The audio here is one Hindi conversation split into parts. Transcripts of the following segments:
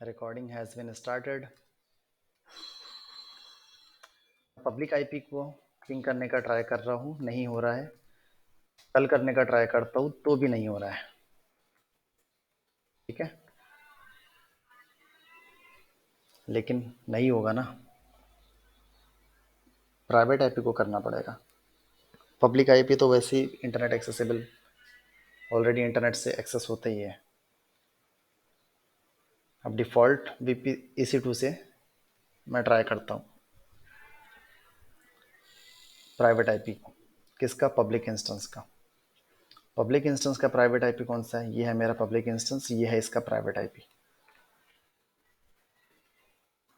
Recording has been started. Public IP को पिंग करने का ट्राई कर रहा हूँ, नहीं हो रहा है। कल करने का ट्राई करता हूँ तो भी नहीं हो रहा है। ठीक है, लेकिन नहीं होगा ना, प्राइवेट आईपी को करना पड़ेगा। पब्लिक आईपी तो वैसे ही इंटरनेट एक्सेसिबल, ऑलरेडी इंटरनेट से एक्सेस होता ही है। अब डिफ़ॉल्ट वीपी EC2 से मैं ट्राई करता हूँ प्राइवेट आईपी को। किसका? पब्लिक इंस्टेंस का। पब्लिक इंस्टेंस का प्राइवेट आईपी कौन सा है? ये है मेरा पब्लिक इंस्टेंस, ये है इसका प्राइवेट आईपी।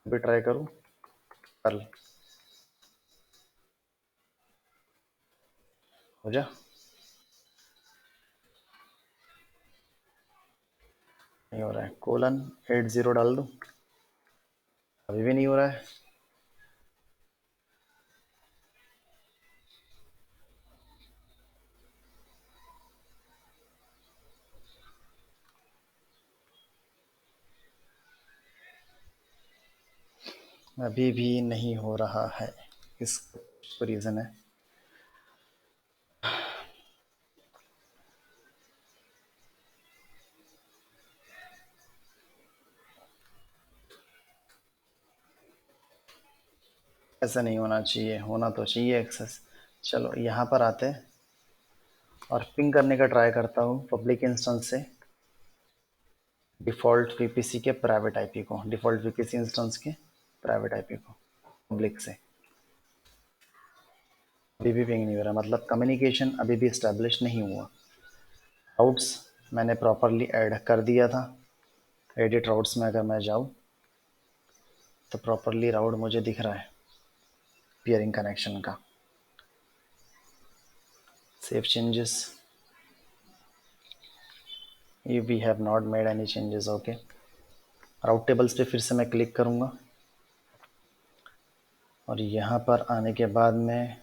अभी ट्राई करूँ, कल हो जा। नहीं हो रहा है। :80 डाल दूँ, अभी भी नहीं हो रहा है। अभी भी नहीं हो रहा है, इस रीज़न है। ऐसा नहीं होना चाहिए, होना तो चाहिए एक्सेस। चलो यहाँ पर आते हैं और पिंग करने का ट्राई करता हूँ पब्लिक इंस्टेंस से डिफ़ॉल्ट VPC के प्राइवेट आईपी को, डिफ़ॉल्ट VPC इंस्टेंस के प्राइवेट आईपी को पब्लिक से। अभी भी पिंग नहीं हो रहा, मतलब कम्युनिकेशन अभी भी इस्टेब्लिश नहीं हुआ। राउट्स मैंने प्रॉपरली ऐड कर दिया था। एडिट राउट्स में अगर मैं जाऊँ तो प्रॉपरली राउट मुझे दिख रहा है पियरिंग कनेक्शन का। Save changes, we have not made any changes. Okay, route tables पे फिर से मैं क्लिक करूँगा और यहाँ पर आने के बाद में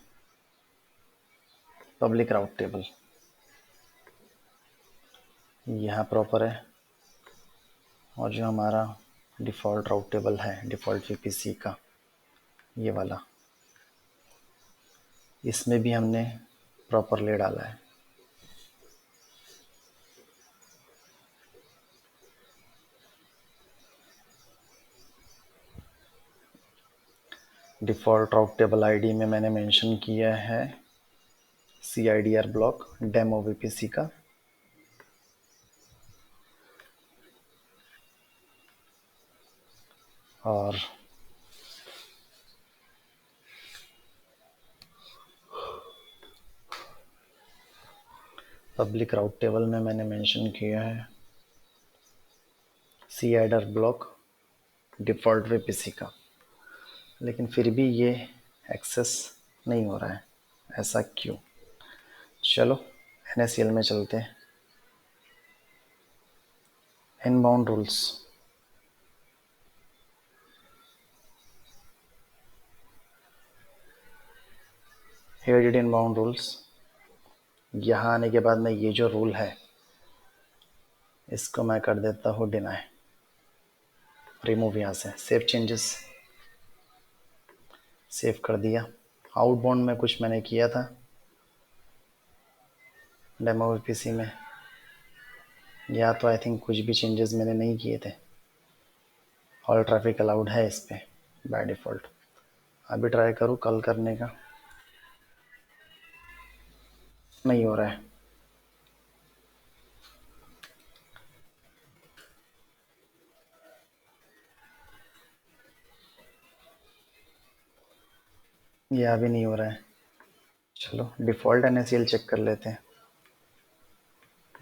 पब्लिक राउट टेबल यहाँ प्रॉपर है, और जो हमारा डिफ़ॉल्ट राउट टेबल है डिफ़ॉल्ट VPC का ये वाला, इसमें भी हमने प्रॉपरली डाला है। डिफ़ॉल्ट राउट टेबल आईडी में मैंने मेंशन किया है CIDR ब्लॉक डेमो VPC का, और पब्लिक राउट टेबल में मैंने मेंशन किया है CIDR ब्लॉक डिफ़ॉल्ट VPC का। लेकिन फिर भी ये एक्सेस नहीं हो रहा है, ऐसा क्यों? चलो NACL में चलते हैं। Inbound rules, edit inbound rules. यहाँ आने के बाद में ये जो रूल है इसको मैं कर देता हूँ डिनाई, रिमूव यहाँ से। सेव चेंजेस, सेव कर दिया। आउटबाउंड में कुछ मैंने किया था डेमो VPC में, या तो आई थिंक कुछ भी चेंजेस मैंने नहीं किए थे। ऑल ट्रैफिक अलाउड है इस पर बाय डिफ़ॉल्ट। अभी ट्राई करूँ कल करने का, नहीं हो रहा है। ये अभी नहीं हो रहा है। चलो डिफ़ॉल्ट NACL चेक कर लेते हैं।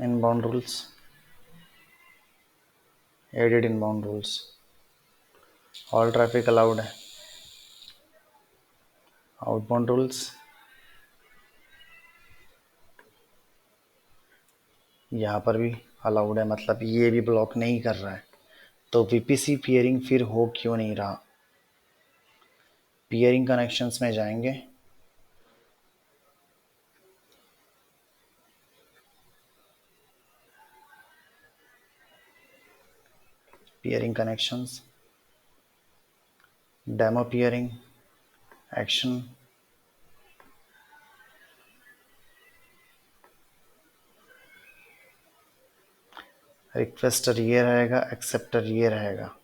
Inbound rules, edit inbound rules, all traffic allowed है। आउटबाउंड रूल्स, यहाँ पर भी अलाउड है, मतलब ये भी ब्लॉक नहीं कर रहा है। तो VPC पियरिंग फिर हो क्यों नहीं रहा? पियरिंग कनेक्शंस में जाएंगे, peering connections, demo peering, action, requester ये रहेगा, एक्सेप्टर ये रहेगा।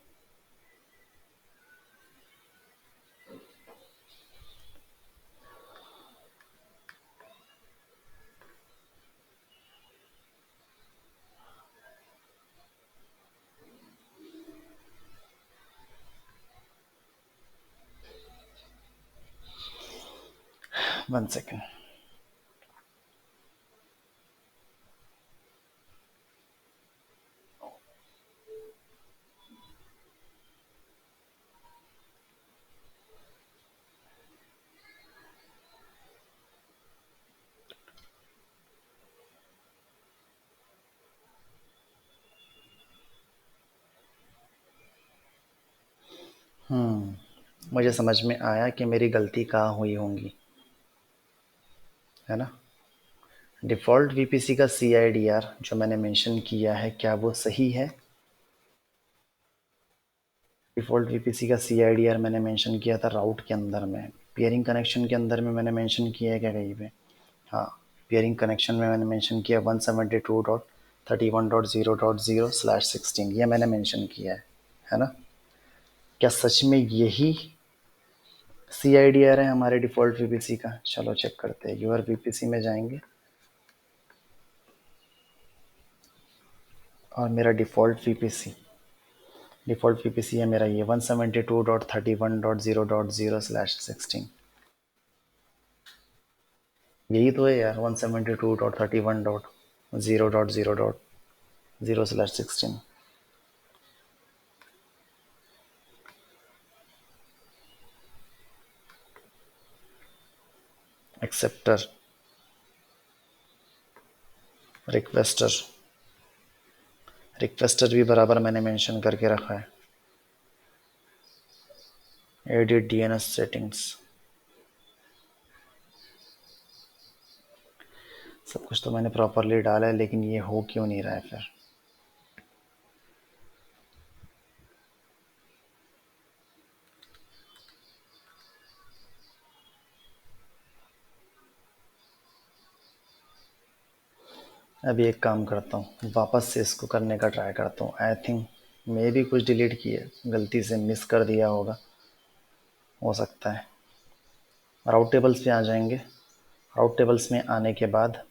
One second. मुझे समझ में आया कि मेरी गलती कहाँ हुई होंगी, है ना। डिफ़ॉल्ट वीपीसी का CIDR जो मैंने मेंशन किया है, क्या वो सही है? डिफ़ॉल्ट वीपीसी का CIDR मैंने मेंशन किया था राउट के अंदर में, पेयरिंग कनेक्शन के अंदर में मैंने मेंशन किया है क्या कहीं पे? हाँ, पेयरिंग कनेक्शन में मैंने मेंशन किया 172.31.0.0/16, ये मैंने मेंशन किया है ना। क्या सच में यही CIDR है हमारे डिफ़ॉल्ट वीपीसी का? चलो चेक करते हैं। यूआर वीपीसी में जाएंगे और मेरा डिफ़ॉल्ट वीपीसी है मेरा ये 172.31.0.0/16। यही तो है यार, 172.31.0.0.0/16। एक्सेप्टर, रिक्वेस्टर भी बराबर मैंने मेंशन करके रखा है। एडिट DNS सेटिंग्स, सब कुछ तो मैंने प्रॉपरली डाला है, लेकिन ये हो क्यों नहीं रहा है फिर? अभी एक काम करता हूँ, वापस से इसको करने का ट्राई करता हूँ। आई थिंक मैं भी कुछ डिलीट किए, गलती से मिस कर दिया होगा, हो सकता है। राउट टेबल्स पे आ जाएंगे। राउट टेबल्स में आने के बाद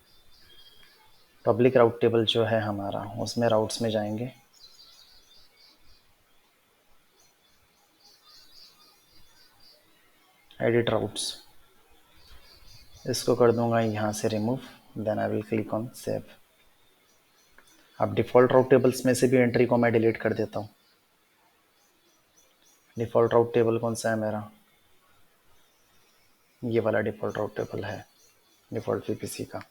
पब्लिक राउट टेबल जो है हमारा, उसमें राउट्स में जाएंगे। एडिट राउट्स, इसको कर दूंगा यहाँ से remove, then I will click on save. अब डिफ़ॉल्ट राउट टेबल्स में से भी एंट्री को मैं डिलीट कर देता हूँ। डिफ़ॉल्ट राउट टेबल कौन सा है मेरा? ये वाला डिफ़ॉल्ट राउट टेबल है डिफ़ॉल्ट वीपीसी का,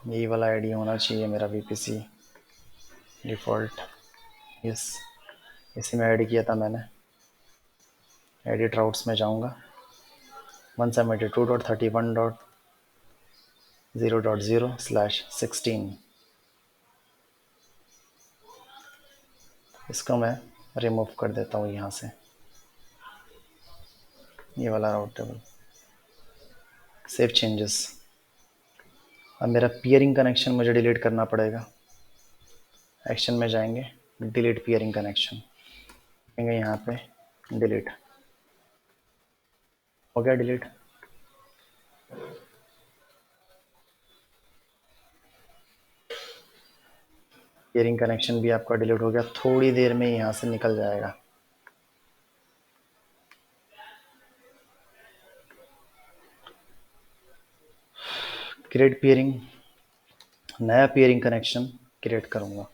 यही वाला आईडी होना चाहिए मेरा वीपीसी डिफ़ॉल्ट। यस, इसी में ऐड किया था मैंने। एडिट राउट्स में जाऊंगा, 172.31.0.0/16, इसको मैं रिमूव कर देता हूँ यहाँ से, ये वाला राउट टेबल। Save changes. अब मेरा पियरिंग कनेक्शन मुझे डिलीट करना पड़ेगा। एक्शन में जाएंगे, डिलीट पियरिंग कनेक्शन, देखेंगे यहाँ पे डिलीट हो गया। डिलीट, पियरिंग कनेक्शन भी आपका डिलीट हो गया। थोड़ी देर में यहाँ से निकल जाएगा। क्रिएट पियरिंग, नया पियरिंग कनेक्शन क्रिएट करूँगा।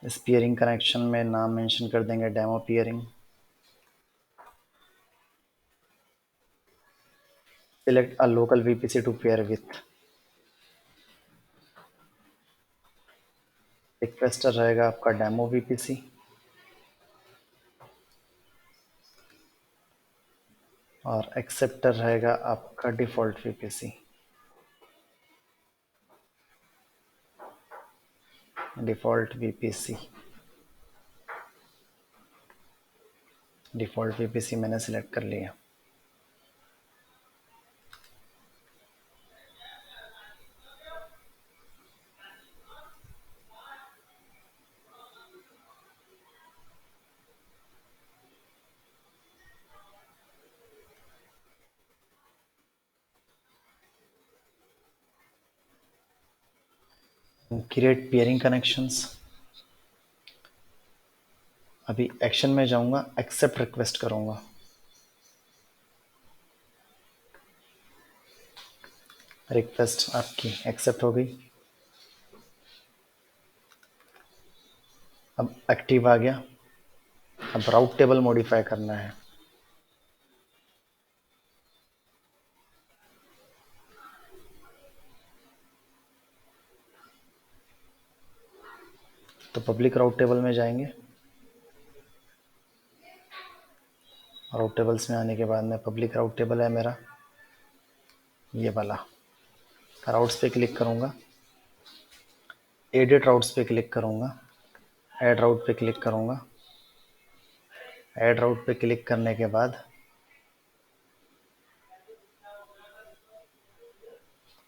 इस पियरिंग कनेक्शन में नाम मेंशन कर देंगे demo peering. select a local VPC to pair with. Requester रहेगा आपका डेमो VPC और एक्सेप्टर रहेगा आपका default VPC। Default VPC default VPC मैंने सिलेक्ट कर लिया। Create pairing connections. अभी एक्शन में जाऊंगा, एक्सेप्ट रिक्वेस्ट करूंगा। रिक्वेस्ट आपकी एक्सेप्ट हो गई। अब एक्टिव आ गया। अब राउट टेबल मॉडिफाई करना है। तो पब्लिक राउट टेबल में जाएंगे। राउट टेबल्स में आने के बाद में पब्लिक राउट टेबल है मेरा ये वाला। राउट्स पे क्लिक करूंगा, एडिट राउट्स पे क्लिक करूंगा, ऐड राउट पे क्लिक करूंगा। ऐड राउट पे क्लिक करने के बाद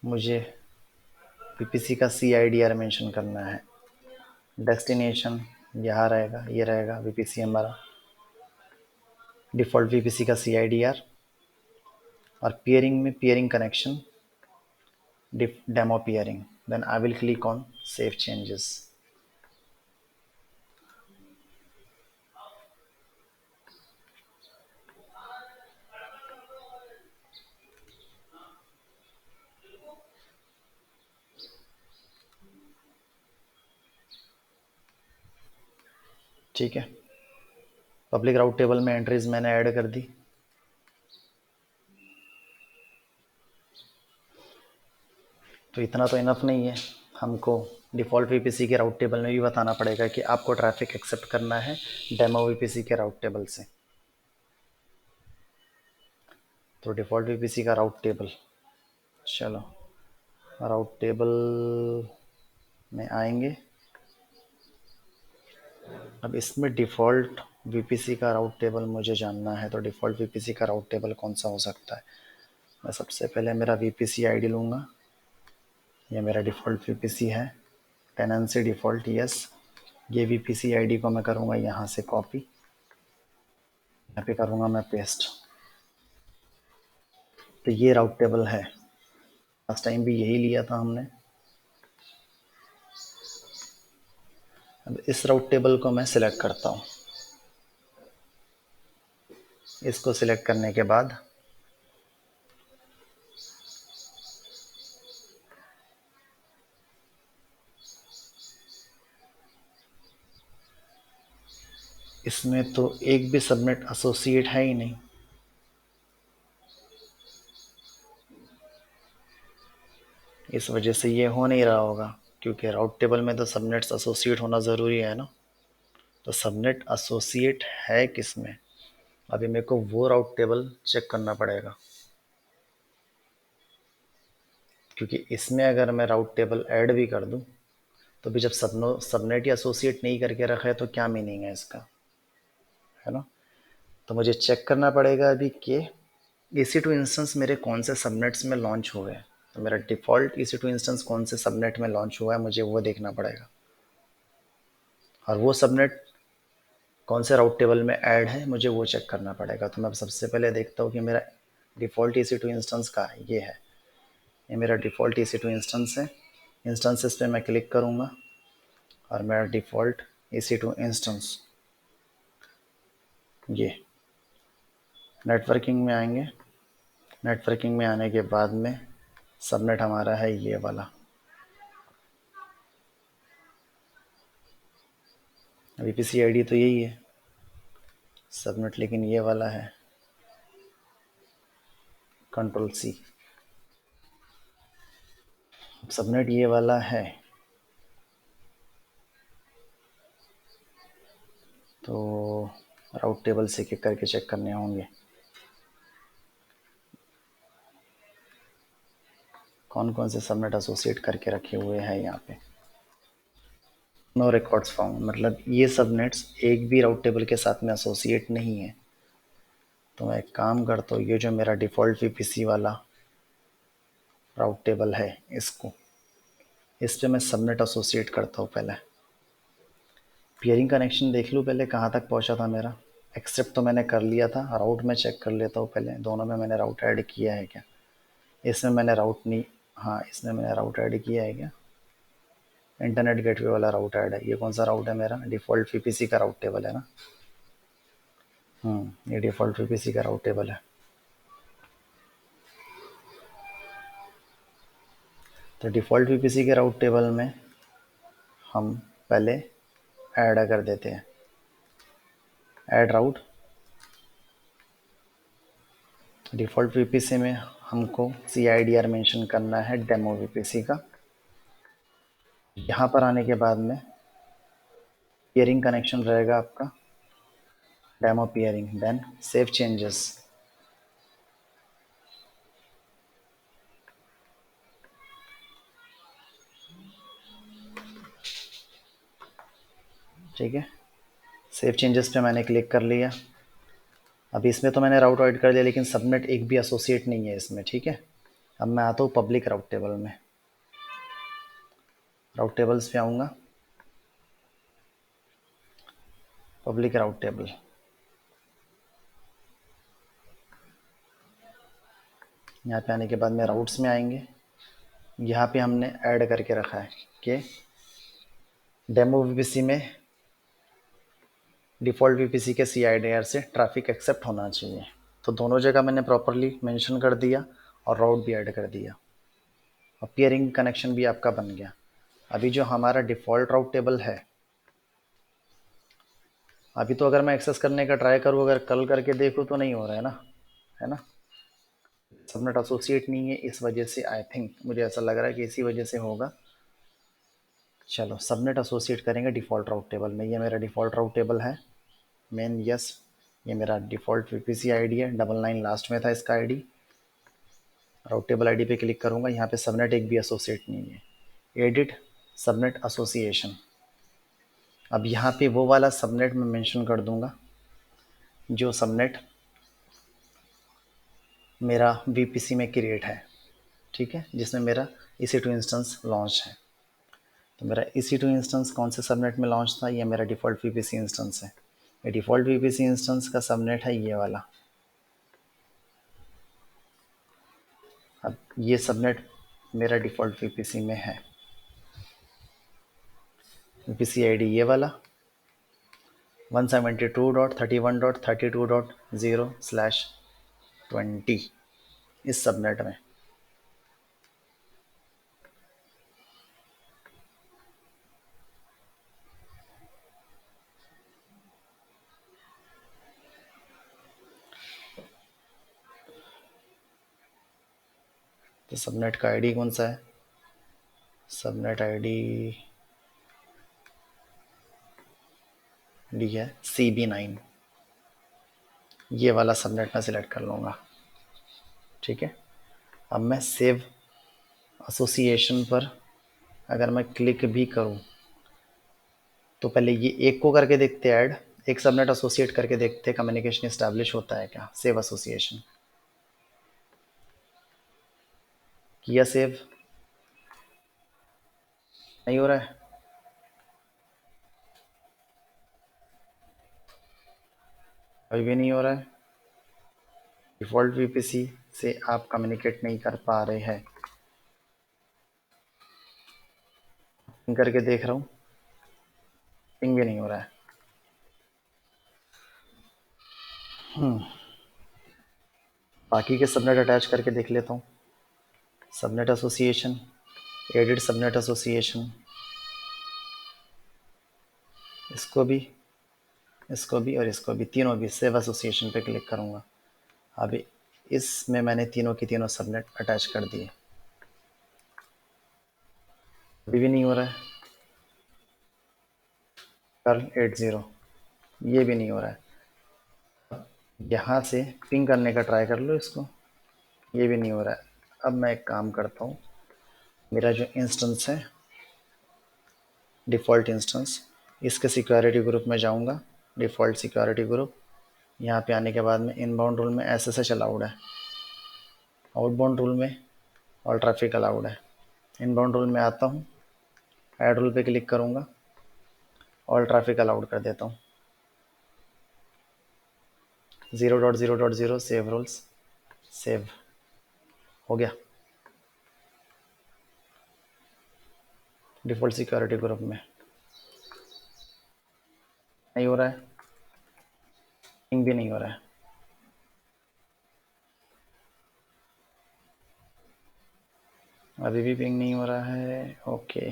मुझे पीपीसी का CIDR मेंशन करना है। डेस्टिनेशन यहाँ रहेगा, ये रहेगा VPC हमारा डिफ़ॉल्ट VPC का CIDR। और पेयरिंग में peering connection demo peering. Then I will click on save changes. ठीक है, पब्लिक राउट टेबल में एंट्रीज मैंने ऐड कर दी। तो इतना तो इनफ नहीं है, हमको डिफ़ॉल्ट VPC के राउट टेबल में भी बताना पड़ेगा कि आपको ट्रैफिक एक्सेप्ट करना है डेमो VPC के राउट टेबल से। तो डिफ़ॉल्ट VPC का राउट टेबल, चलो राउट टेबल में आएंगे। अब इसमें डिफ़ॉल्ट VPC का राउट टेबल मुझे जानना है। तो डिफ़ॉल्ट VPC का राउट टेबल कौन सा हो सकता है? मैं सबसे पहले मेरा VPC ID लूँगा। ये मेरा डिफ़ॉल्ट VPC है, टेनेंसी डिफ़ॉल्ट यस। ये VPC ID को मैं करूँगा यहाँ से कॉपी, यहाँ पे करूँगा मैं पेस्ट। तो ये राउट टेबल है, लास्ट टाइम भी यही लिया था हमने। अब इस राउट टेबल को मैं सिलेक्ट करता हूँ। इसको सिलेक्ट करने के बाद इसमें तो एक भी सबनेट एसोसिएट है ही नहीं। इस वजह से ये हो नहीं रहा होगा, क्योंकि राउट टेबल में तो सबनेट्स एसोसिएट होना ज़रूरी है ना। तो सबनेट एसोसिएट है किस में? अभी मेरे को वो राउट टेबल चेक करना पड़ेगा, क्योंकि इसमें अगर मैं राउट टेबल ऐड भी कर दूं तो भी जब सबनेट या एसोसिएट नहीं करके रखा है तो क्या मीनिंग है इसका, है ना। तो मुझे चेक करना पड़ेगा अभी कि EC2 इंस्टेंस मेरे कौन से सबनेट्स में लॉन्च हुए हैं। तो मेरा डिफ़ॉल्ट EC2 इंस्टेंस कौन से सबनेट में लॉन्च हुआ है मुझे वो देखना पड़ेगा, और वो सबनेट कौन से राउट टेबल में ऐड है मुझे वो चेक करना पड़ेगा। तो मैं सबसे पहले देखता हूँ कि मेरा डिफ़ॉल्ट EC2 इंस्टेंस का ये है। ये मेरा डिफ़ॉल्ट EC2 इंस्टेंस है। इंस्टेंसेस पे मैं क्लिक करूँगा और मेरा डिफ़ॉल्ट EC2 इंस्टेंस ये नेटवर्किंग में आएंगे। नेटवर्किंग में आने के बाद में सबनेट हमारा है ये वाला। VPC ID तो यही है, सबनेट लेकिन ये वाला है, Ctrl C। सबनेट ये वाला है, तो राउट टेबल से एक करके चेक करने होंगे कौन कौन से सबनेट एसोसिएट करके रखे हुए हैं यहाँ पे। नो रिकॉर्ड्स फाउंड, मतलब ये सबनेट्स एक भी राउट टेबल के साथ में एसोसिएट नहीं है। तो मैं एक काम करता हूँ, ये जो मेरा डिफ़ॉल्ट वीपीसी वाला राउट टेबल है, इस पे मैं सबनेट एसोसिएट करता हूँ पहले। पियरिंग कनेक्शन देख लूँ पहले कहाँ तक पहुँचा था मेरा। एक्सेप्ट तो मैंने कर लिया था, राउट में चेक कर लेता हूँ पहले, दोनों में मैंने राउट ऐड किया है क्या। इसमें मैंने राउट नहीं, हाँ इसमें मैंने राउट ऐड किया है क्या। इंटरनेट गेटवे वाला राउट ऐड है। ये कौन सा राउट है मेरा, डिफ़ॉल्ट वीपीसी का राउट टेबल है ना। ये डिफ़ॉल्ट वीपीसी का राउट टेबल है। तो डिफ़ॉल्ट वीपीसी के राउट टेबल में हम पहले ऐड कर देते हैं, ऐड राउट। डिफ़ॉल्ट वीपीसी में हमको CIDR मेंशन करना है डेमो वीपीसी का। यहाँ पर आने के बाद में पियरिंग कनेक्शन रहेगा आपका demo peering, then save changes. ठीक है, सेव चेंजेस पे मैंने क्लिक कर लिया। अब इसमें तो मैंने राउट ऐड कर दिया, लेकिन सबनेट एक भी एसोसिएट नहीं है इसमें। ठीक है, अब मैं आता हूँ पब्लिक राउट टेबल में। राउट टेबल्स पे आऊँगा, पब्लिक राउट टेबल। यहाँ पे आने के बाद में राउट्स में आएंगे। यहाँ पे हमने ऐड करके रखा है कि डेमो वीपीसी में डिफ़ॉल्ट वीपीसी के CIDR से ट्रैफिक एक्सेप्ट होना चाहिए। तो दोनों जगह मैंने प्रॉपरली मेंशन कर दिया और राउट भी ऐड कर दिया, और पियरिंग कनेक्शन भी आपका बन गया। अभी जो हमारा डिफ़ॉल्ट राउट टेबल है, अभी तो अगर मैं एक्सेस करने का ट्राई करूँ, अगर कल करके देखूँ तो नहीं हो रहा है ना, है ना। सबनेट एसोसिएट नहीं है, इस वजह से आई थिंक, मुझे ऐसा लग रहा है कि इसी वजह से होगा। चलो सबनेट एसोसिएट करेंगे डिफ़ॉल्ट राउट टेबल में। ये मेरा डिफ़ॉल्ट राउट टेबल है मेन, यस। ये मेरा डिफ़ॉल्ट वीपीसी आईडी है, 99 लास्ट में था इसका आईडी। राउट टेबल आईडी पे क्लिक करूँगा, यहाँ पे सबनेट एक भी एसोसिएट नहीं है। Edit subnet association. अब यहाँ पे वो वाला सबनेट मैं मेंशन कर दूँगा जो सबनेट मेरा वीपीसी में क्रिएट है। ठीक है, जिसमें मेरा EC2 इंस्टेंस लॉन्च है। तो मेरा EC2 इंस्टेंस कौन से सबनेट में लॉन्च था, ये मेरा डिफ़ॉल्ट वीपीसी इंस्टेंस है। ये डिफ़ॉल्ट वीपीसी इंस्टेंस का सबनेट है ये वाला। अब ये सबनेट मेरा डिफ़ॉल्ट वीपीसी में है। वीपीसी आईडी ये वाला 172.31.32.0/20 इस सबनेट में। तो सबनेट का आईडी कौन सा है, सबनेट आईडी डी है CB9। ये वाला सबनेट मैं सिलेक्ट कर लूँगा। ठीक है, अब मैं सेव एसोसिएशन पर अगर मैं क्लिक भी करूँ तो पहले ये एक को करके देखते, ऐड एक सबनेट एसोसिएट करके देखते कम्युनिकेशन इस्टेब्लिश होता है क्या। सेव एसोसिएशन किया, सेव नहीं हो रहा है, अभी भी नहीं हो रहा है। डिफ़ॉल्ट वीपीसी से आप कम्युनिकेट नहीं कर पा रहे हैं। पिंग करके देख रहा हूँ, पिंग भी नहीं हो रहा है। बाकी के सबनेट अटैच करके देख लेता हूँ। Subnet association, edit subnet association, इसको भी, इसको भी और इसको भी, तीनों भी सेव एसोसिएशन पे क्लिक करूँगा। अभी इसमें मैंने तीनों की तीनों सबनेट अटैच कर दिए। अभी भी नहीं हो रहा है। कर्ल 80, ये भी नहीं हो रहा है। यहाँ से पिंग करने का ट्राई कर लो इसको, ये भी नहीं हो रहा है। अब मैं एक काम करता हूँ, मेरा जो इंस्टेंस है डिफ़ॉल्ट इंस्टेंस, इसके सिक्योरिटी ग्रुप में जाऊँगा, डिफ़ॉल्ट सिक्योरिटी ग्रुप। यहाँ पे आने के बाद में इनबाउंड रूल में एसएसएच अलाउड है, आउटबाउंड रूल में ऑल ट्रैफिक अलाउड है। इनबाउंड रूल में आता हूँ, ऐड रूल पे क्लिक करूँगा, ऑल ट्रैफिक अलाउड कर देता हूँ। 0.0.0 सेव रूल्स, सेव हो गया डिफ़ॉल्ट सिक्योरिटी ग्रुप में। नहीं हो रहा है, पिंग भी नहीं हो रहा है। अभी भी पिंग नहीं हो रहा है। ओके,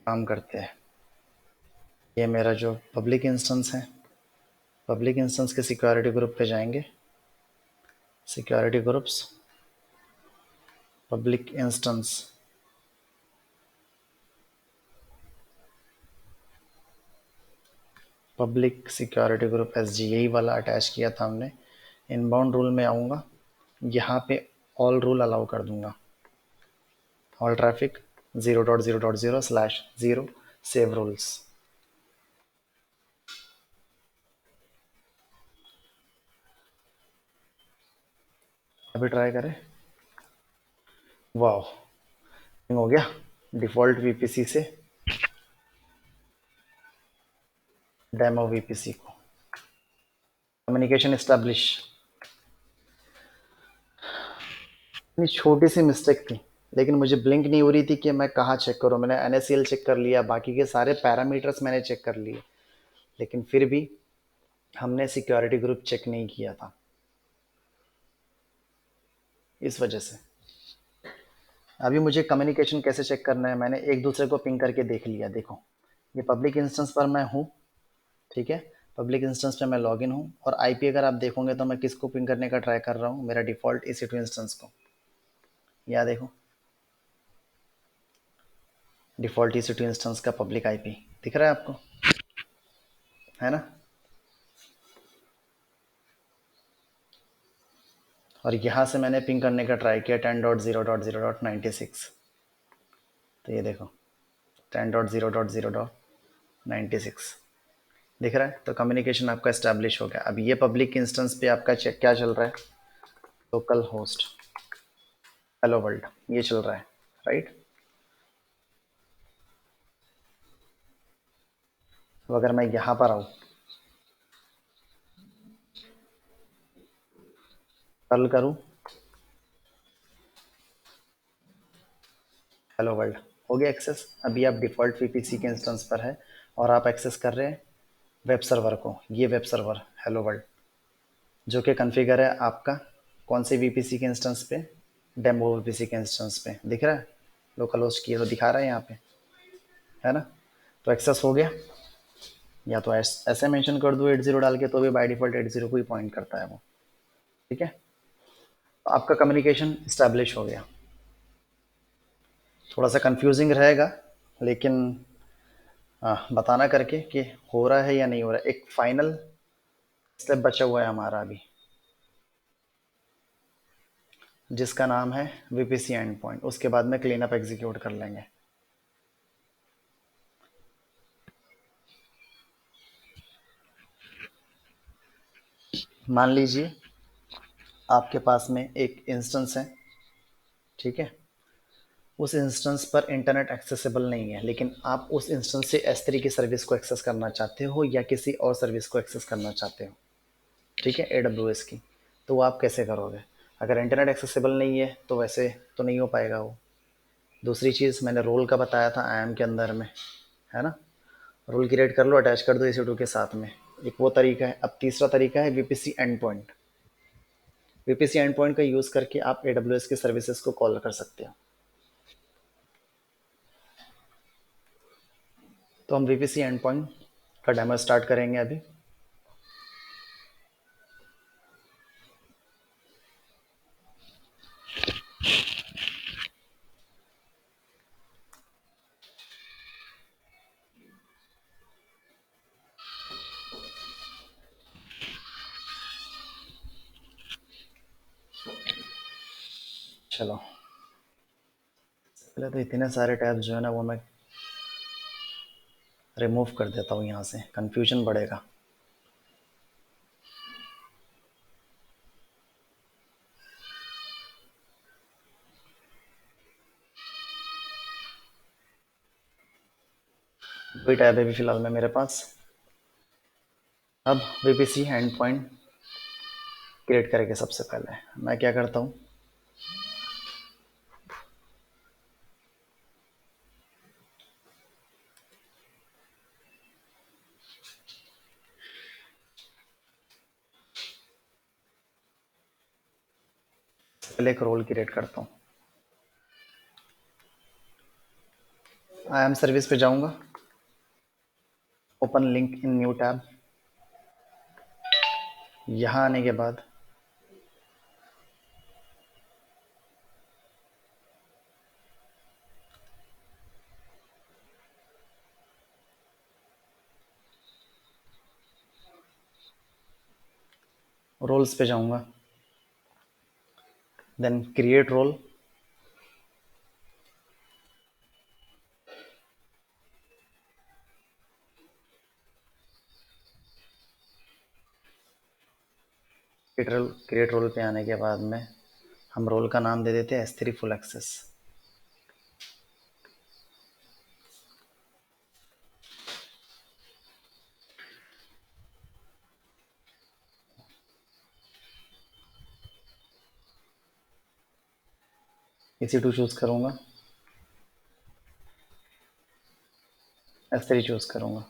काम करते हैं। ये मेरा जो पब्लिक इंस्टेंस है, पब्लिक इंस्टेंस के सिक्योरिटी ग्रुप पे जाएंगे, security groups, public instance, public security group S G, यही वाला अटैच किया था हमने। इनबाउंड रूल में आऊँगा, यहाँ पे ऑल रूल अलाउ कर दूंगा, ऑल ट्रैफिक 0.0.0/0 सेव रूल्स। अभी ट्राई करें, वाह, हो गया डिफ़ॉल्ट वीपीसी से डेमो वीपीसी को कम्युनिकेशन इस्टेब्लिश। इतनी छोटी सी मिस्टेक थी, लेकिन मुझे ब्लिंक नहीं हो रही थी कि मैं कहाँ चेक करूँ। मैंने एनएससीएल चेक कर लिया, बाकी के सारे पैरामीटर्स मैंने चेक कर लिए, लेकिन फिर भी हमने सिक्योरिटी ग्रुप चेक नहीं किया था, इस वजह से। अभी मुझे कम्युनिकेशन कैसे चेक करना है, मैंने एक दूसरे को पिंग करके देख लिया। देखो, ये पब्लिक इंस्टेंस पर मैं हूँ, ठीक है, पब्लिक इंस्टेंस पे मैं लॉगिन हूँ, और आईपी अगर आप देखोगे तो मैं किसको पिंग करने का ट्राई कर रहा हूँ, मेरा डिफ़ॉल्ट EC2 इंस्टेंस को। यहाँ देखो, डिफ़ॉल्ट EC2 इंस्टेंस का पब्लिक आईपी दिख रहा है आपको, है ना। और यहाँ से मैंने पिंग करने का ट्राई किया 10.0.0.96, तो ये देखो 10.0.0.96 दिख रहा है। तो कम्युनिकेशन आपका इस्टेब्लिश हो गया। अब ये पब्लिक इंस्टेंस पे आपका चेक क्या चल रहा है, लोकल होस्ट हेलो वर्ल्ड, ये चल रहा है, राइट। तो अगर मैं यहाँ पर आऊँ, कल करूँ हेलो वर्ल्ड, हो गया एक्सेस। अभी आप डिफ़ॉल्ट वीपीसी के इंस्टेंस पर है और आप एक्सेस कर रहे हैं वेब सर्वर को, ये वेब सर्वर हेलो वर्ल्ड, जो कि कॉन्फ़िगर है आपका कौन से वीपीसी के इंस्टेंस पे, डेमो वीपीसी के इंस्टेंस पे। दिख रहा है लोकल होस्ट की, तो दिखा रहा है यहाँ पे, है ना। तो एक्सेस हो गया, या तो ऐसे मेंशन कर दो 80 डाल के, तो भी बाय डिफ़ॉल्ट 80 को ही पॉइंट करता है वो, ठीक है। तो आपका कम्युनिकेशन इस्टेब्लिश हो गया। थोड़ा सा कंफ्यूजिंग रहेगा, लेकिन बताना करके कि हो रहा है या नहीं हो रहा है। एक फाइनल स्टेप बचा हुआ है हमारा अभी, जिसका नाम है वीपीसी एंड पॉइंट। उसके बाद में क्लीन अप एग्जीक्यूट कर लेंगे। मान लीजिए आपके पास में एक इंस्टेंस है, ठीक है, उस इंस्टेंस पर इंटरनेट एक्सेसिबल नहीं है, लेकिन आप उस इंस्टेंस से S3 की सर्विस को एक्सेस करना चाहते हो या किसी और सर्विस को एक्सेस करना चाहते हो, ठीक है, AWS की। तो वो आप कैसे करोगे? अगर इंटरनेट एक्सेसिबल नहीं है तो वैसे तो नहीं हो पाएगा वो। दूसरी चीज़ मैंने रोल का बताया था IAM के अंदर में, है ना। रोल क्रिएट कर लो, अटैच कर दो EC2 के साथ में, एक वो तरीका है। अब तीसरा तरीका है VPC and point. VPC and point का यूज़ करके आप AWS के सर्विसेज को कॉल कर सकते हो। तो हम VPC एंड पॉइंट का डेमो स्टार्ट करेंगे अभी। चलो, पहले तो इतने सारे टैब्स जो है ना वो मैं रिमूव कर देता हूँ, यहाँ से कंफ्यूजन बढ़ेगा। कोई टैब है भी फिलहाल में मेरे पास। अब VPC एंड पॉइंट क्रिएट करेंगे। सबसे पहले मैं क्या करता हूँ, पहले एक रोल क्रिएट करता हूँ। आई एम सर्विस पे जाऊँगा, open link in new tab. यहाँ आने के बाद रोल्स पे जाऊँगा, then create role. Create role पे आने के बाद में हम रोल का नाम दे देते हैं S3 full access. EC2 choose करूँगा, S3 चूज करूँगा।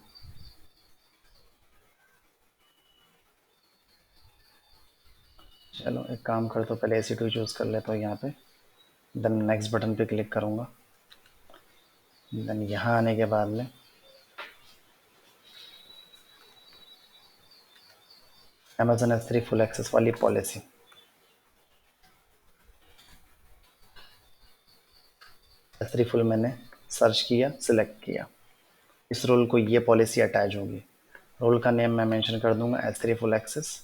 चलो एक काम करता हूँ, पहले EC2 चूज कर लेता हूँ यहाँ पे, देन नेक्स्ट बटन पे क्लिक करूँगा। देन यहाँ आने के बाद में Amazon S3 फुल एक्सेस वाली पॉलिसी, S3 फुल मैंने सर्च किया, सिलेक्ट किया। इस रोल को ये पॉलिसी अटैच होगी। रोल का नेम मैं मेंशन कर दूंगा S3 फुल एक्सेस,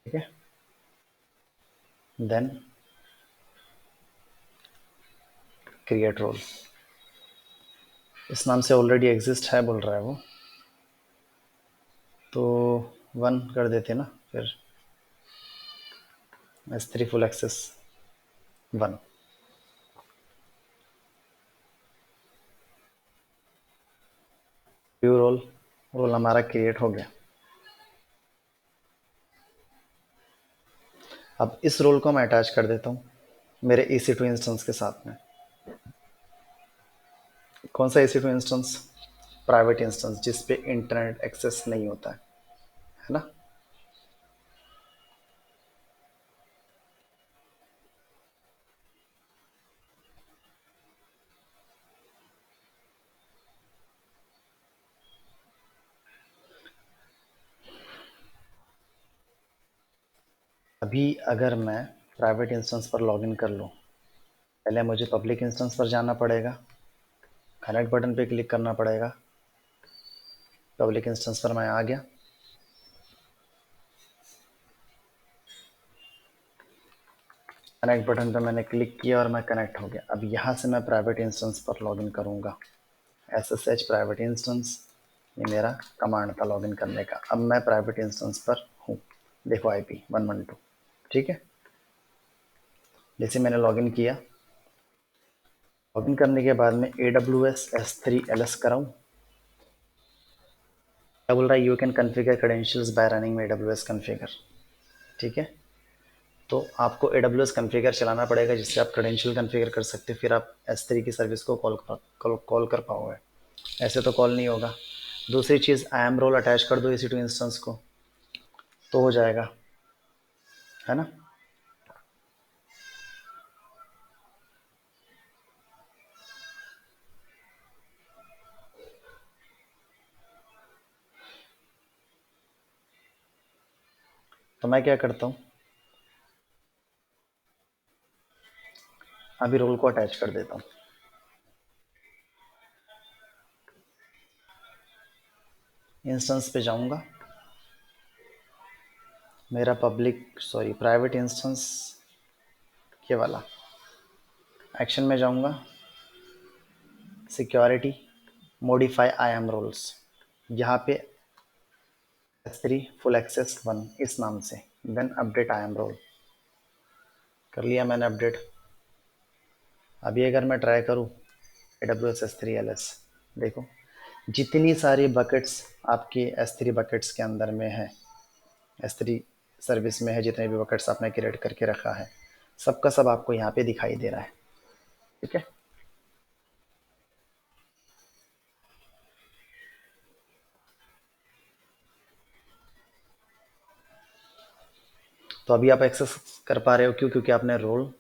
ठीक है। देन क्रिएट रोल, इस नाम से ऑलरेडी एग्जिस्ट है बोल रहा है वो, तो 1 कर देते ना फिर, S3 full access 1। View role, role हमारा क्रिएट हो गया। अब इस रोल को मैं अटैच कर देता हूँ मेरे EC2 इंस्टेंस के साथ में। कौन सा EC2 इंस्टेंस? प्राइवेट इंस्टेंस, जिस पे इंटरनेट एक्सेस नहीं होता है ना। अभी अगर मैं प्राइवेट इंस्टेंस पर लॉगिन कर लूँ, पहले मुझे पब्लिक इंस्टेंस पर जाना पड़ेगा, कनेक्ट बटन पे क्लिक करना पड़ेगा। पब्लिक इंस्टेंस पर मैं आ गया, कनेक्ट बटन पे मैंने क्लिक किया और मैं कनेक्ट हो गया। अब यहाँ से मैं प्राइवेट इंस्टेंस पर लॉगिन करूँगा। SSH प्राइवेट इंस्टेंस, ये मेरा कमांड था लॉगिन करने का। अब मैं प्राइवेट इंस्टेंस पर हूँ, देखो IP 112, ठीक है। जैसे मैंने लॉगिन किया, लॉगिन करने के बाद में AWS S3 LS कराऊँ। क्या बोल रहा है? You can configure credentials bye running में AWS कन्फिगर, ठीक है। तो आपको AWS कन्फिगर चलाना पड़ेगा, जिससे आप क्रेडेंशियल कन्फिगर कर सकते, फिर आप S3 की सर्विस को कॉल कर पाओगे। ऐसे तो कॉल नहीं होगा। दूसरी चीज़, IAM रोल अटैच कर दो EC2 इंस्टेंस को, तो हो जाएगा, है ना। तो मैं क्या करता हूँ, अभी रोल को अटैच कर देता हूँ। इंस्टेंस पे जाऊँगा, मेरा प्राइवेट इंस्टेंस ये वाला, एक्शन में जाऊँगा, security, modify IAM roles, यहाँ पे S3 फुल एक्सेस 1 इस नाम से, then update IAM role, कर लिया मैंने अपडेट। अभी अगर मैं ट्राई करूँ AWS S3 LS, देखो जितनी सारी बकेट्स आपके S3 बकेट्स के अंदर में है, S3 सर्विस में है, जितने भी बकेट्स आपने क्रिएट करके रखा है, सबका सब आपको यहाँ पे दिखाई दे रहा है। ठीक है, तो अभी आप एक्सेस कर पा रहे हो, क्यों? क्योंकि आपने रोल,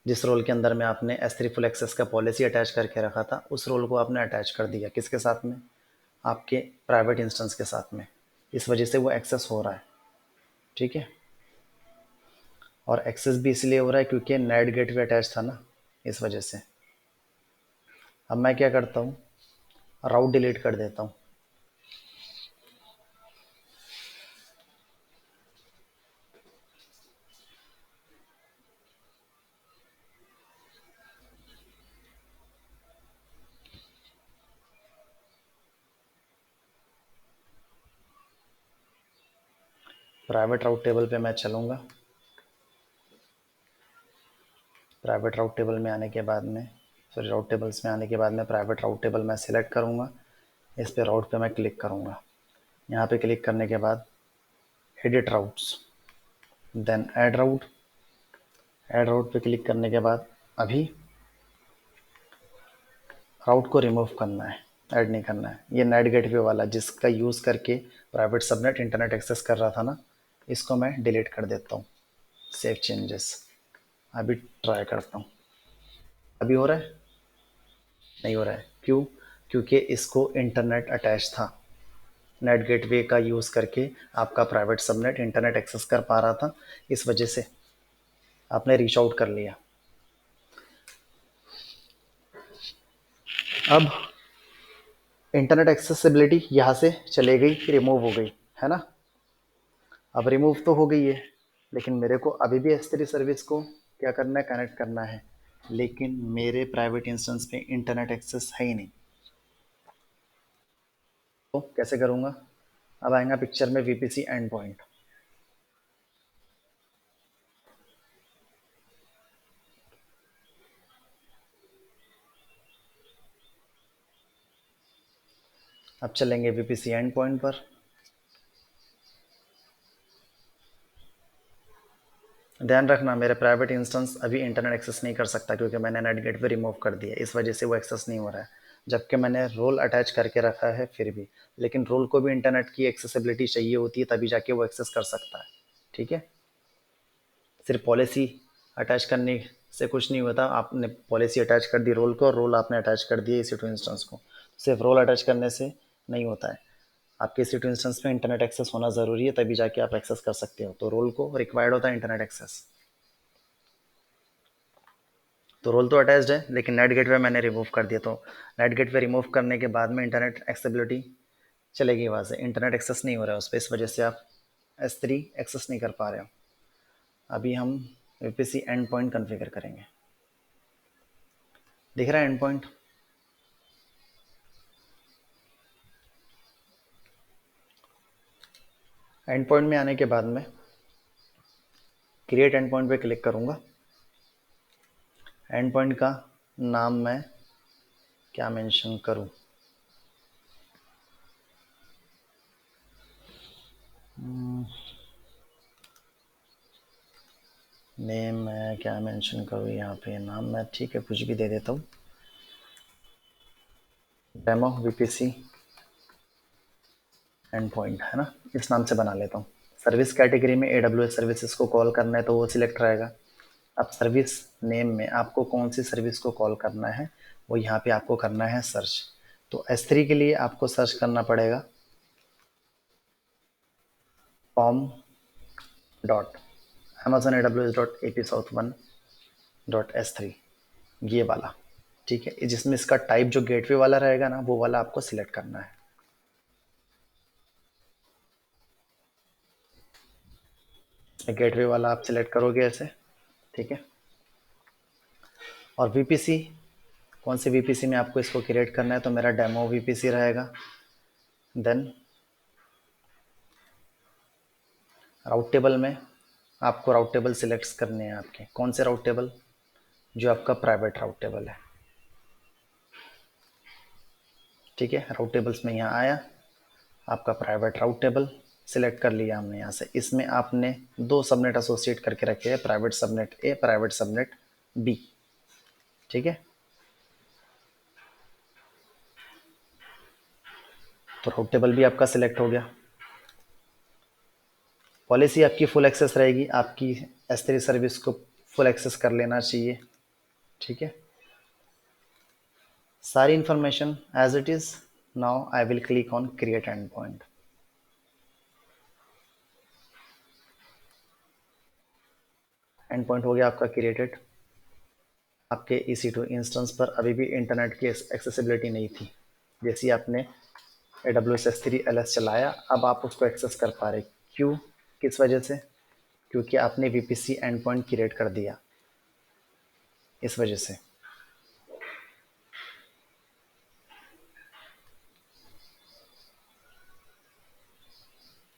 जिस रोल के अंदर में आपने S3 फुल एक्सेस का पॉलिसी अटैच करके रखा था, उस रोल को आपने अटैच कर दिया किसके साथ में, आपके प्राइवेट इंस्टेंस के साथ में। इस वजह से वो एक्सेस हो रहा है। ठीक है, और एक्सेस भी इसलिए हो रहा है क्योंकि नेट गेटवे अटैच था ना, इस वजह से। अब मैं क्या करता हूँ, राउट डिलीट कर देता हूँ। प्राइवेट राउट टेबल पे मैं चलूँगा। प्राइवेट राउट टेबल में आने के बाद में, राउट टेबल्स में आने के बाद में प्राइवेट राउट टेबल मैं सिलेक्ट करूँगा। इस पे राउट पे मैं क्लिक करूँगा। यहाँ पे क्लिक करने के बाद एडिट राउट्स, देन ऐड राउट। ऐड राउट पे क्लिक करने के बाद अभी राउट को रिमूव करना है, ऐड नहीं करना है। ये नेट गेटवे वाला जिसका यूज़ करके प्राइवेट सबनेट इंटरनेट एक्सेस कर रहा था ना, इसको मैं डिलीट कर देता हूँ। सेव चेंजेस, अभी ट्राई करता हूँ। अभी हो रहा है? नहीं हो रहा है, क्यों? क्योंकि इसको इंटरनेट अटैच था, नेट गेटवे का यूज़ करके आपका प्राइवेट सबनेट इंटरनेट एक्सेस कर पा रहा था, इस वजह से आपने रीच आउट कर लिया। अब इंटरनेट एक्सेसिबिलिटी यहाँ से चले गई, रिमूव हो गई, है ना। अब रिमूव तो हो गई है, लेकिन मेरे को अभी भी S3 सर्विस को क्या करना है, कनेक्ट करना है, लेकिन मेरे प्राइवेट इंस्टेंस पे इंटरनेट एक्सेस है ही नहीं। तो कैसे करूँगा? अब आएगा पिक्चर में VPC एंड पॉइंट। अब चलेंगे VPC एंड पॉइंट पर। ध्यान रखना, मेरे प्राइवेट इंस्टेंस अभी इंटरनेट एक्सेस नहीं कर सकता, क्योंकि मैंने नेट गेटवे रिमूव कर दिया, इस वजह से वो एक्सेस नहीं हो रहा है, जबकि मैंने रोल अटैच करके रखा है फिर भी। लेकिन रोल को भी इंटरनेट की एक्सेसिबिलिटी चाहिए होती है, तभी जाके वो एक्सेस कर सकता है। ठीक है, सिर्फ पॉलिसी अटैच करने से कुछ नहीं होता। आपने पॉलिसी अटैच कर दी रोल को, और रोल आपने अटैच कर दिया EC2 इंस्टेंस को, सिर्फ रोल अटैच करने से नहीं होता है। आपके EC2 इंस्टेंस में इंटरनेट एक्सेस होना ज़रूरी है, तभी जाके आप एक्सेस कर सकते हो। तो रोल को रिक्वायर्ड होता है इंटरनेट एक्सेस। तो रोल तो अटैच्ड है, लेकिन नेट गेटवे मैंने रिमूव कर दिया। तो नेट गेटवे रिमूव करने के बाद में इंटरनेट एक्सेसिबिलिटी चलेगी, वहाँ से इंटरनेट एक्सेस नहीं हो रहा है उस पर, इस वजह से आप S3 एक्सेस नहीं कर पा रहे हो। अभी हम VPC एंड पॉइंट कन्फिगर करेंगे। दिख रहा है एंड पॉइंट? एंड पॉइंट में आने के बाद में क्रिएट एंड पॉइंट पे क्लिक करूँगा। एंड पॉइंट का नाम मैं क्या मेंशन करूँ? नेम मैं क्या मेंशन करूँ यहाँ पे? नाम मैं ठीक है कुछ भी दे देता हूँ, डेमो VPC एंड पॉइंट, है ना, इस नाम से बना लेता हूँ। सर्विस कैटेगरी में AWS सर्विसेज को कॉल करना है तो वो सिलेक्ट रहेगा। अब सर्विस नेम में आपको कौन सी सर्विस को कॉल करना है, वो यहाँ पे आपको करना है सर्च। तो S3 के लिए आपको सर्च करना पड़ेगा POM dot amazon aws dot ap south 1 dot s3, ये वाला। ठीक है, जिसमें इसका टाइप जो गेटवे वाला रहेगा ना, वो वाला आपको सिलेक्ट करना है। गेटवे वाला आप सिलेक्ट करोगे ऐसे। ठीक है, और वीपीसी, कौन से वीपीसी में आपको इसको क्रिएट करना है, तो मेरा डेमो वीपीसी रहेगा। देन राउट टेबल में आपको राउट टेबल सिलेक्ट करने हैं आपके, कौन से राउट टेबल, जो आपका प्राइवेट राउट टेबल है। ठीक है, राउट टेबल्स में यहाँ आया, आपका प्राइवेट राउट टेबल सिलेक्ट कर लिया हमने यहाँ से। इसमें आपने दो सबनेट एसोसिएट करके रखे हैं, प्राइवेट सबनेट ए, प्राइवेट सबनेट बी। ठीक है, तो राउट टेबल भी आपका सिलेक्ट हो गया। पॉलिसी आपकी फुल एक्सेस रहेगी, आपकी S3 सर्विस को फुल एक्सेस कर लेना चाहिए। ठीक है, सारी information as it is. Now I will click on create end point. End point हो गया आपका क्रिएटेड। आपके EC2 इंस्टेंस पर अभी भी इंटरनेट की एक्सेसिबिलिटी नहीं थी। जैसे ही आपने AWS S3 LS चलाया, अब आप उसको एक्सेस कर पा रहे। क्यों, किस वजह से? क्योंकि आपने VPC एंड पॉइंट क्रिएट कर दिया, इस वजह से।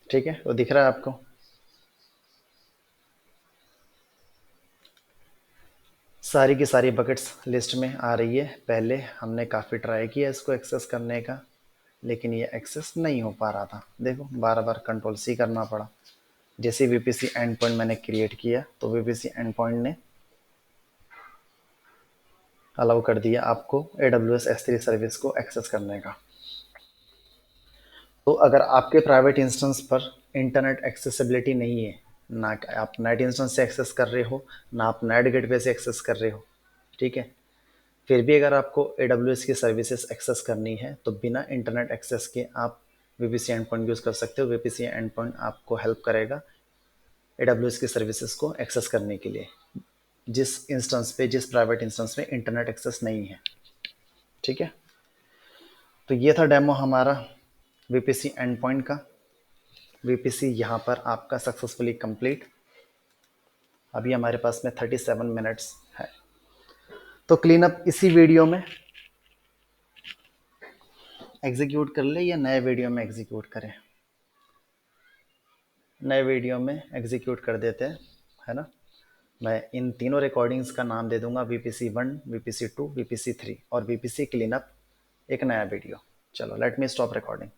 ठीक है, वो दिख रहा है आपको। सारी की सारी बकेट्स लिस्ट में आ रही है। पहले हमने काफ़ी ट्राई किया इसको एक्सेस करने का, लेकिन ये एक्सेस नहीं हो पा रहा था। देखो, बार बार कंट्रोल C करना पड़ा। जैसे VPC एंड पॉइंट मैंने क्रिएट किया, तो VPC एंड पॉइंट ने अलाउ कर दिया आपको AWS S3 सर्विस को एक्सेस करने का। तो अगर आपके प्राइवेट इंस्टेंस पर इंटरनेट एक्सेसिबिलिटी नहीं है, ना आप नेट इंस्टेंस से एक्सेस कर रहे हो, ना आप नेट गेटवे से एक्सेस कर रहे हो, ठीक है, फिर भी अगर आपको AWS की सर्विसेज एक्सेस करनी है, तो बिना इंटरनेट एक्सेस के आप VPC एंड पॉइंट यूज़ कर सकते हो। VPC एंड पॉइंट आपको हेल्प करेगा AWS की सर्विसेज को एक्सेस करने के लिए, जिस इंस्टेंस पे, जिस प्राइवेट इंस्टेंस में इंटरनेट एक्सेस नहीं है। ठीक है, तो ये था डेमो हमारा VPC एंड पॉइंट का। VPC यहाँ पर आपका सक्सेसफुली कंप्लीट। अभी हमारे पास में 37 मिनट्स है। तो क्लीन अप इसी वीडियो में एग्जीक्यूट कर ले, या नए वीडियो में एग्जीक्यूट करें? नए वीडियो में एग्जीक्यूट कर देते हैं, है ना। मैं इन तीनों रिकॉर्डिंग्स का नाम दे दूंगा, VPC1, VPC2, VPC3 और VPC क्लीनअप, एक नया वीडियो। चलो, लेट मी स्टॉप रिकॉर्डिंग।